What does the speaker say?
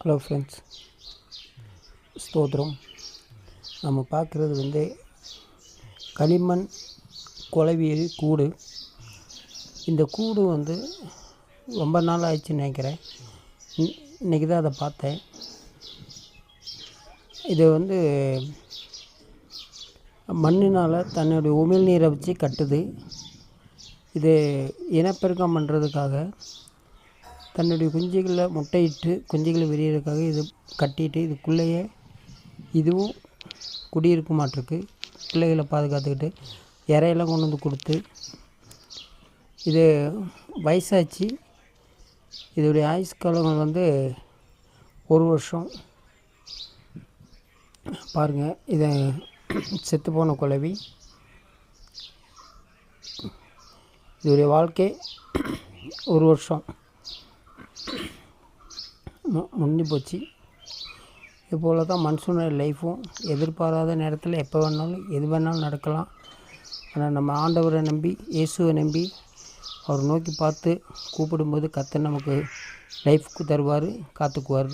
Hello friends, ஸ்தோத்திரம். நம்ம பார்க்குறது களிமண் குளவியல் கூடு. இந்த கூடு ரொம்ப நாள் ஆயிடுச்சுன்னு நினைக்கிறேன். இன்றைக்கி தான் அதை பார்த்தேன். இது மண்ணினால் தன்னுடைய உமிழ்நீரை வச்சு கட்டுது. இது இனப்பெருக்கம் பண்ணுறதுக்காக தன்னுடைய குஞ்சுகளை முட்டையிட்டு குஞ்சுகளை விரியறதுக்காக இது கட்டிட்டு இதுக்குள்ளேயே இதுவும் குடியிருக்க மாட்டிருக்கு. பிள்ளைகளை பாதுகாத்துக்கிட்டு இறையெல்லாம் கொண்டு வந்து கொடுத்து இது வயசாச்சு. இதோடைய ஆயுஸ் காலங்கள் 1 வருஷம். பாருங்கள், இதை செத்துப்போன குளவி. இதோடைய வாழ்க்கை 1 வருஷம் முடிஞ்சு போச்சு. இதுபோல் தான் மனுஷனோட லைஃப்பும். எதிர்பாராத நேரத்தில் எப்போ வேணாலும் எது வேணாலும் நடக்கலாம். ஆனால் நம்ம ஆண்டவரை நம்பி, இயேசுவை நம்பி, அவரை நோக்கி பார்த்து கூப்பிடும்போது கர்த்தர் நமக்கு லைஃப்க்கு தருவார், காத்துக்குவார்.